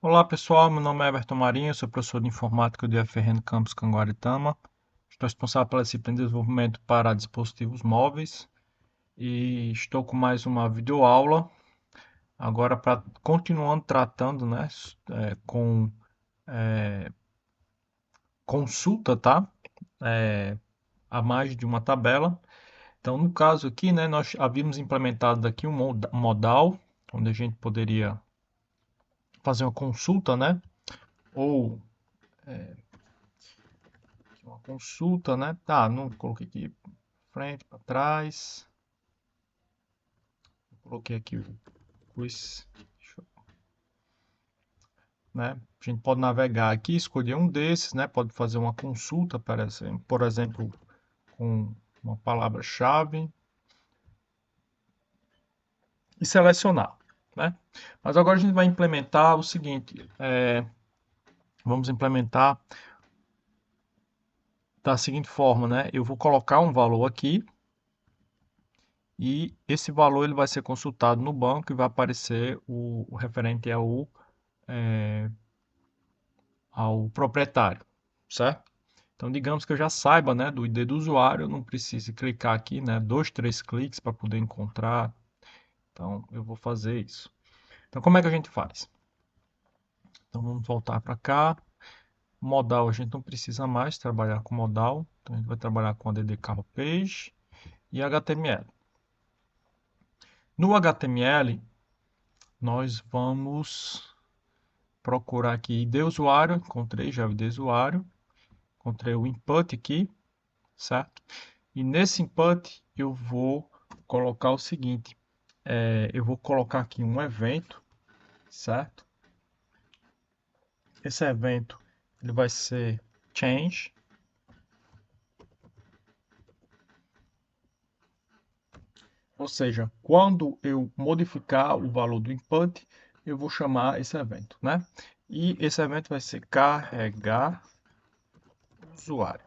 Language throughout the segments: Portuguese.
Olá pessoal, meu nome é Everton Marinho, sou professor de informática do IFRN Campus Canguaritama. Estou responsável pela disciplina de desenvolvimento para dispositivos móveis e estou com mais uma videoaula, agora para continuando tratando, né, com consulta, tá? A mais de uma tabela. Então, no caso aqui, né, nós havíamos implementado aqui um modal, onde a gente poderia fazer uma consulta, né, ou uma consulta, né? Tá, não coloquei aqui frente, para trás. Coloquei aqui o quiz, né? A gente pode navegar aqui, escolher um desses, né? Pode fazer uma consulta, por exemplo, com uma palavra-chave e selecionar, né? Mas agora a gente vai implementar o seguinte, vamos implementar da seguinte forma, né? Eu vou colocar um valor aqui e esse valor ele vai ser consultado no banco e vai aparecer o referente ao proprietário, certo? Então, digamos que eu já saiba, né, do ID do usuário, eu não preciso clicar aqui, né, 2, 3 cliques para poder encontrar. Então, eu vou fazer isso. Então, como é que a gente faz? Então, vamos voltar para cá. Modal, a gente não precisa mais trabalhar com modal. Então, a gente vai trabalhar com ADD Carro Page e HTML. No HTML, nós vamos procurar aqui ID usuário. Encontrei já o ID usuário. Encontrei o input aqui, certo? E nesse input eu vou colocar o seguinte, eu vou colocar aqui um evento, certo? Esse evento ele vai ser change, ou seja, quando eu modificar o valor do input, eu vou chamar esse evento, né? E esse evento vai ser carregar usuário.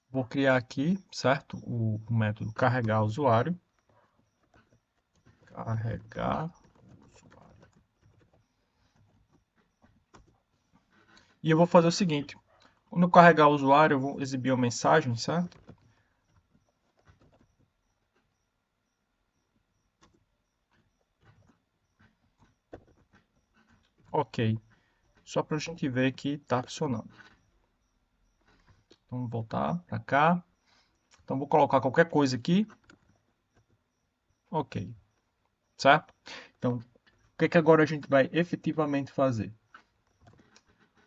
Vou criar aqui, certo? O método carregar usuário. Carregar usuário. E eu vou fazer o seguinte, quando eu carregar o usuário, eu vou exibir uma mensagem, certo? Ok. Só para a gente ver que está funcionando. Então, vamos voltar para cá. Então, vou colocar qualquer coisa aqui. Ok. Certo? Então, o que é que agora a gente vai efetivamente fazer?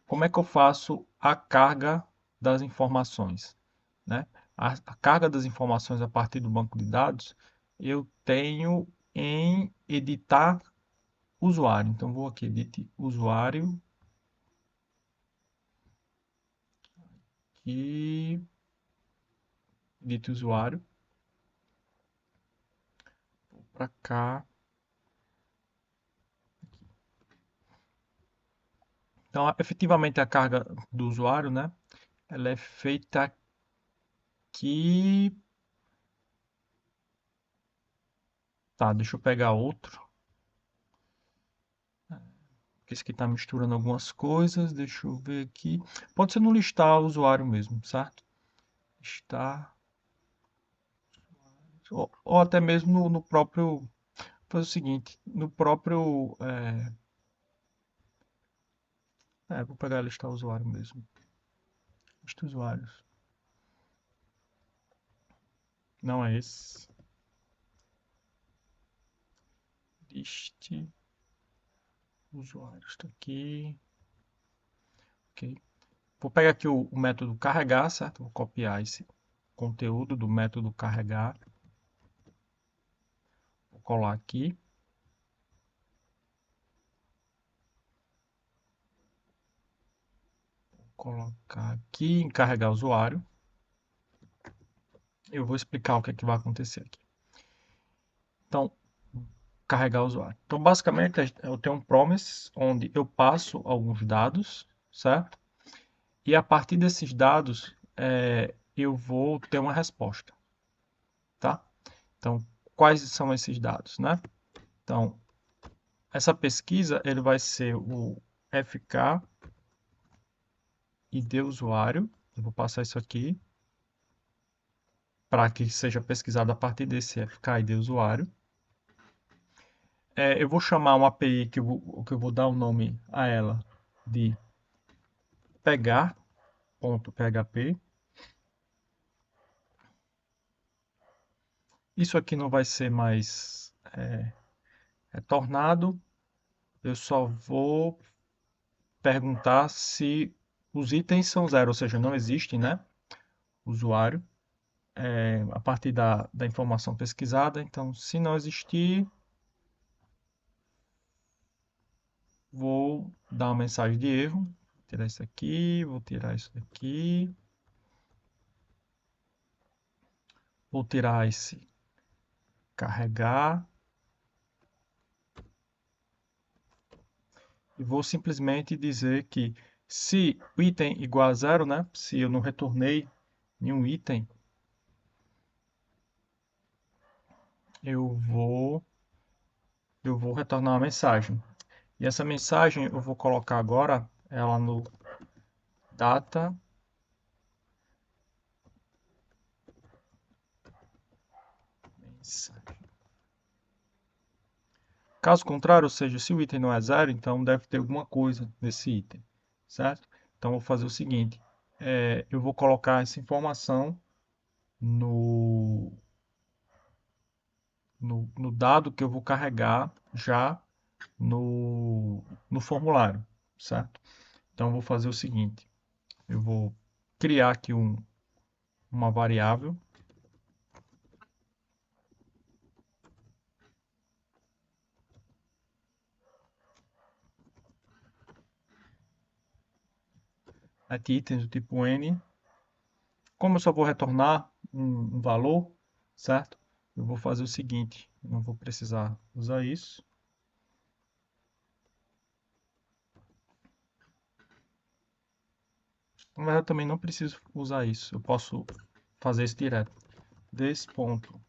Como é que eu faço a carga das informações, né? A carga das informações a partir do banco de dados, eu tenho em editar usuário. Então, vou aqui, edit usuário. E edit usuário. Vou para cá. Então, efetivamente, a carga do usuário, né? Ela é feita aqui. Tá, deixa eu pegar outro. Porque esse aqui está misturando algumas coisas. Deixa eu ver aqui. Pode ser no listar usuário mesmo, certo? Listar. Ou até mesmo no próprio. Faz o seguinte, no próprio. Vou pegar listar usuário mesmo. Lista usuários. Não é esse. Liste usuários. Está aqui. Ok. Vou pegar aqui o método carregar, certo? Vou copiar esse conteúdo do método carregar. Vou colar aqui. Vou colocar aqui em carregar usuário. Eu vou explicar o que é que vai acontecer aqui. Então, carregar usuário. Então, basicamente, eu tenho um promise onde eu passo alguns dados, certo? E a partir desses dados, eu vou ter uma resposta, tá? Então, quais são esses dados, né? Então, essa pesquisa ele vai ser o FK ID usuário. Eu vou passar isso aqui para que seja pesquisado a partir desse FK ID usuário. Eu vou chamar uma API que eu vou dar o nome a ela de pegar.php. Isso aqui não vai ser mais retornado. Eu só vou perguntar se os itens são zero, ou seja, não existe, né? Usuário, a partir da informação pesquisada. Então, se não existir, vou dar uma mensagem de erro. Vou tirar isso aqui, vou tirar isso daqui, vou tirar esse carregar e vou simplesmente dizer que se o item igual a zero, né? Se eu não retornei nenhum item, eu vou eu vou retornar uma mensagem. E essa mensagem eu vou colocar agora ela no data mensagem. Caso contrário, ou seja, se o item não é zero, então deve ter alguma coisa nesse item, certo? Então eu vou fazer o seguinte, eu vou colocar essa informação no, no dado que eu vou carregar já no formulário, certo? Então eu vou fazer o seguinte, eu vou criar aqui uma variável. Aqui itens do tipo N. Como eu só vou retornar um valor, certo? Eu vou fazer o seguinte, eu não vou precisar usar isso. Na verdade, eu também não preciso usar isso. Eu posso fazer isso direto. Desse ponto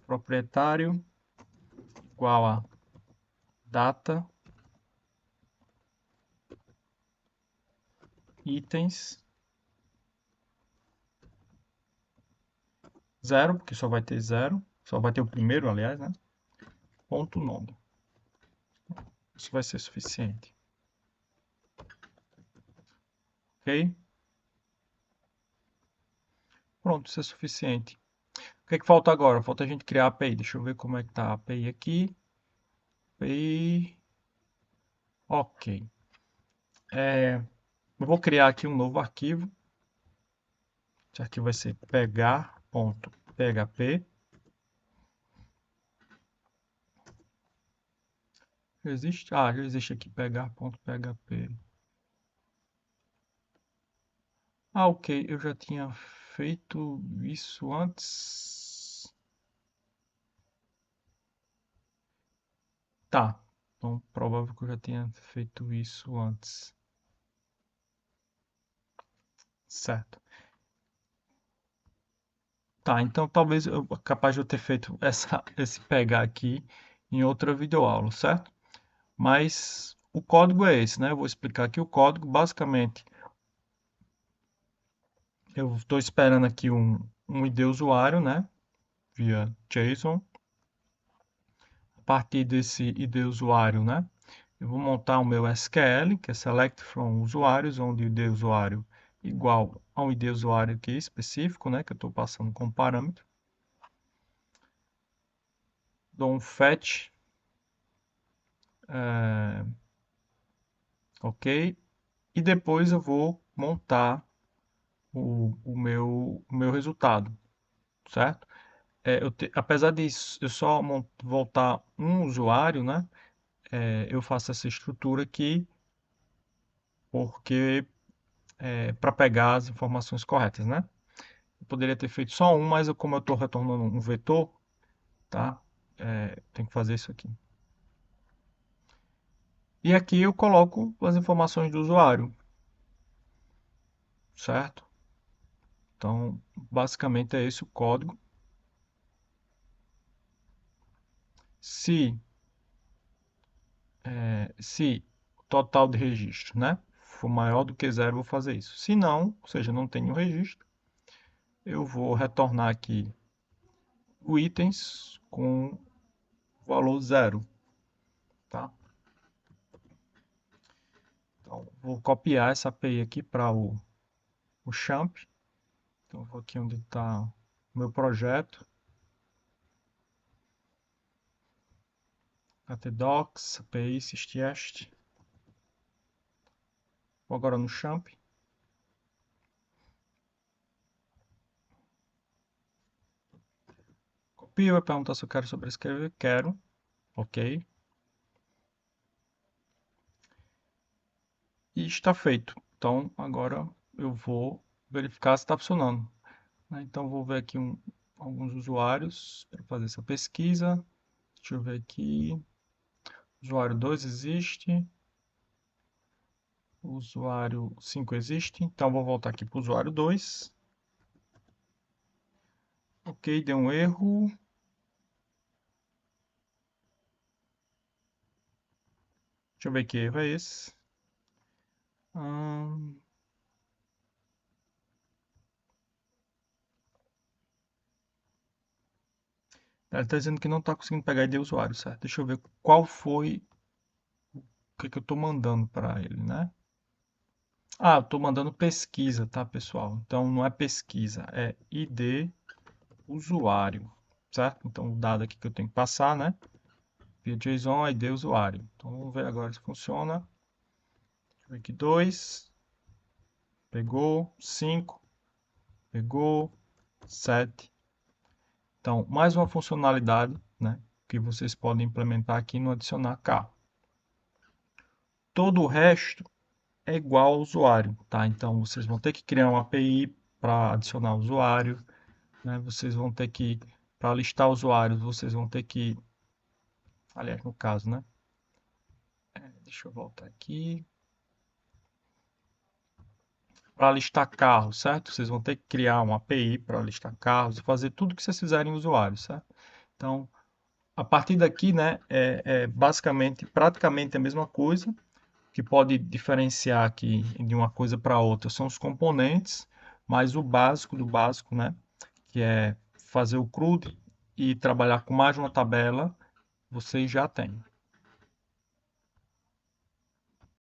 proprietário igual a data itens zero, porque só vai ter zero, só vai ter o primeiro, aliás, né? Ponto nome. Isso vai ser suficiente. Ok? Pronto, isso é suficiente. O que é que falta agora? Falta a gente criar a API. Deixa eu ver como é que tá a API aqui. API. Ok. Eu vou criar aqui um novo arquivo. Esse arquivo vai ser pegar.php. Existe? Ah, já existe aqui pegar.php. Ah, ok. Eu já tinha feito isso antes. Tá. Então, provável que eu já tenha feito isso antes. Certo. Tá, então talvez eu capaz de eu ter feito esse pegar aqui em outra videoaula, certo? Mas o código é esse, né? Eu vou explicar aqui o código. Basicamente, eu estou esperando aqui um ID usuário, né? Via JSON. A partir desse ID usuário, né? Eu vou montar o meu SQL, que é Select from Usuários, onde o ID usuário igual ao ID usuário aqui específico, né? Que eu estou passando como parâmetro. Dou um fetch, ok? E depois eu vou montar o meu resultado, certo? Apesar de eu só voltar um usuário, né? Eu faço essa estrutura aqui porque para pegar as informações corretas, né? Eu poderia ter feito só um, mas como eu estou retornando um vetor, tá? Tem que fazer isso aqui. E aqui eu coloco as informações do usuário, certo? Então, basicamente é esse o código. se o total de registro, né, for maior do que zero, eu vou fazer isso. Se não, ou seja, não tenho registro, eu vou retornar aqui o itens com valor zero, tá? Então, vou copiar essa API aqui para o champ. Então, vou aqui onde está o meu projeto, htdocs, API systest. Vou agora no champ. Copio, vai perguntar se eu quero sobrescrever. Quero. Ok. E está feito. Então, agora eu vou verificar se está funcionando, né? Então, vou ver aqui alguns usuários para fazer essa pesquisa. Deixa eu ver aqui. Usuário 2 existe. Usuário 5 existe. Então, vou voltar aqui para o usuário 2. Ok, deu um erro. Deixa eu ver que erro é esse. Ele está dizendo que não está conseguindo pegar ID usuário, certo? Deixa eu ver qual foi o que eu estou mandando para ele, né? Ah, eu estou mandando pesquisa, tá, pessoal? Então não é pesquisa, é ID usuário, certo? Então o dado aqui que eu tenho que passar, né? Via JSON, ID usuário. Então vamos ver agora se funciona. Deixa eu ver aqui, 2, pegou, 5, pegou, 7. Então, mais uma funcionalidade, né, que vocês podem implementar aqui no adicionar carro. Todo o resto é igual ao usuário, tá? Então, vocês vão ter que criar uma API para adicionar usuário, né? Vocês vão ter que, para listar usuários, vocês vão ter que, aliás, no caso, né? Deixa eu voltar aqui. Para listar carros, certo? Vocês vão ter que criar uma API para listar carros e fazer tudo que vocês fizerem em usuário, certo? Então, a partir daqui, né, é basicamente, praticamente a mesma coisa. O que pode diferenciar aqui de uma coisa para outra são os componentes, mas o básico do básico, né, que é fazer o CRUD e trabalhar com mais uma tabela, vocês já têm.